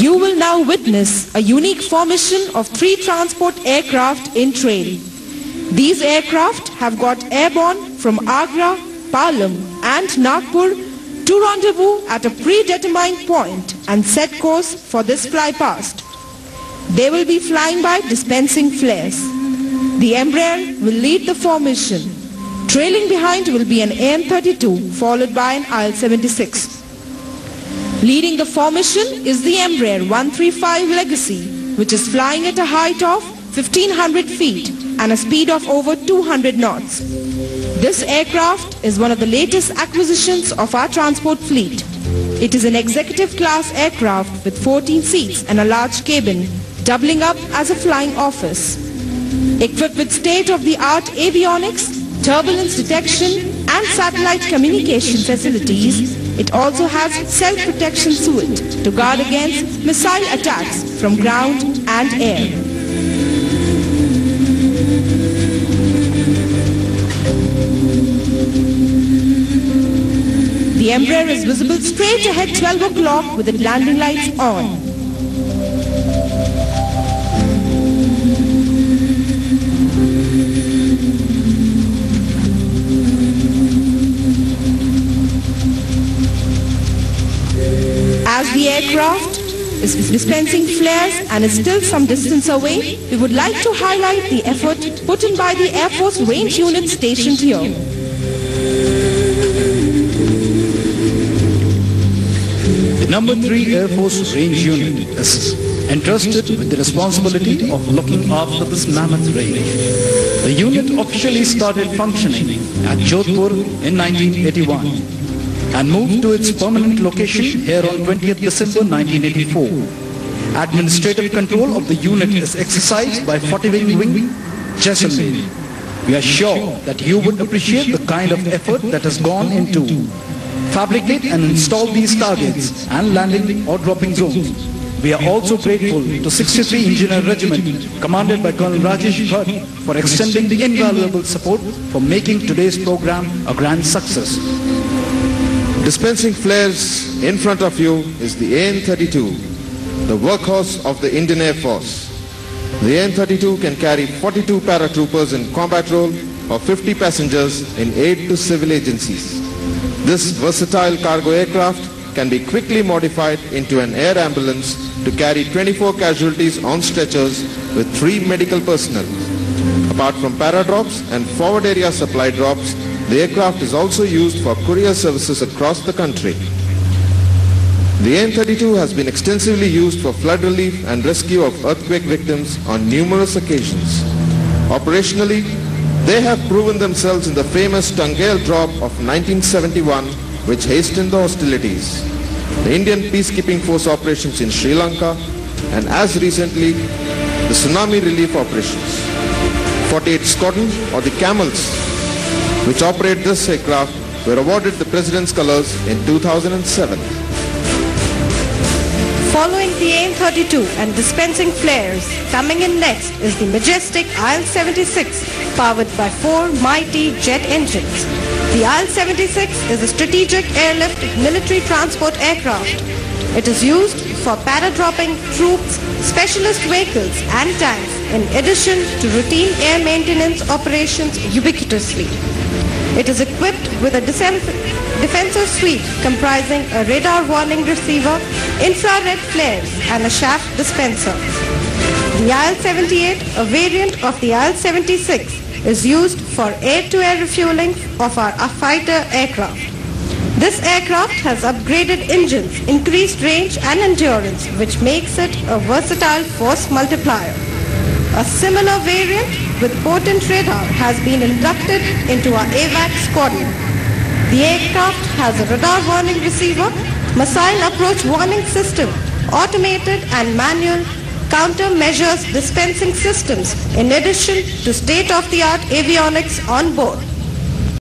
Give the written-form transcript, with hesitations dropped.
You will now witness a unique formation of 3 transport aircraft in train. These aircraft have got airborne from Agra, Palam and Nagpur to rendezvous at a predetermined point and set course for this flypast. They will be flying by dispensing flares. The Embraer will lead the formation. Trailing behind will be an AN-32 followed by an IL-76. Leading the formation is the Embraer 135 Legacy, which is flying at a height of 1500 feet and a speed of over 200 knots. This aircraft is one of the latest acquisitions of our transport fleet. It is an executive class aircraft with 14 seats and a large cabin, doubling up as a flying office. Equipped with state-of-the-art avionics, turbulence detection and satellite communication facilities, it also has self-protection suite to guard against missile attacks from ground and air. The Embraer is visible straight ahead 12 o'clock with its landing lights on. As the aircraft is dispensing flares and is still some distance away, we would like to highlight the effort put in by the Air Force range unit stationed here. The number 3 Air Force range unit is entrusted with the responsibility of looking after this mammoth range. The unit officially started functioning at Jodhpur in 1981. And moved to its permanent location here on 20th December 1984. Administrative control of the unit is exercised by 40th Wing, Jaisalmer. We are sure that you would appreciate the kind of effort that has gone into fabricate and install these targets and landing or dropping zones. We are also grateful to 63 Engineer Regiment commanded by Colonel Rajesh Bhatt for extending the invaluable support for making today's program a grand success. Dispensing flares in front of you is the AN-32, the workhorse of the Indian Air Force. The AN-32 can carry 42 paratroopers in combat role or 50 passengers in aid to civil agencies. This versatile cargo aircraft can be quickly modified into an air ambulance to carry 24 casualties on stretchers with 3 medical personnel. Apart from paradrops and forward area supply drops, the aircraft is also used for courier services across the country. The AN-32 has been extensively used for flood relief and rescue of earthquake victims on numerous occasions. Operationally, they have proven themselves in the famous Tangail drop of 1971, which hastened the hostilities, the Indian peacekeeping force operations in Sri Lanka, and as recently, the tsunami relief operations. 48 Squadron, or the Camels, which operate this aircraft, were awarded the President's Colors in 2007. Following the AN-32 and dispensing flares, coming in next is the majestic IL-76 powered by 4 mighty jet engines. The IL-76 is a strategic airlift military transport aircraft. It is used for paradropping troops, specialist vehicles and tanks in addition to routine air maintenance operations ubiquitously. It is equipped with a defensive suite comprising a radar warning receiver, infrared flares and a shaft dispenser. The IL-78, a variant of the IL-76, is used for air-to-air refueling of our fighter aircraft. This aircraft has upgraded engines, increased range and endurance, which makes it a versatile force multiplier. A similar variant with potent radar has been inducted into our AWACS squadron. The aircraft has a radar warning receiver, missile approach warning system, automated and manual countermeasures dispensing systems, in addition to state-of-the-art avionics on board.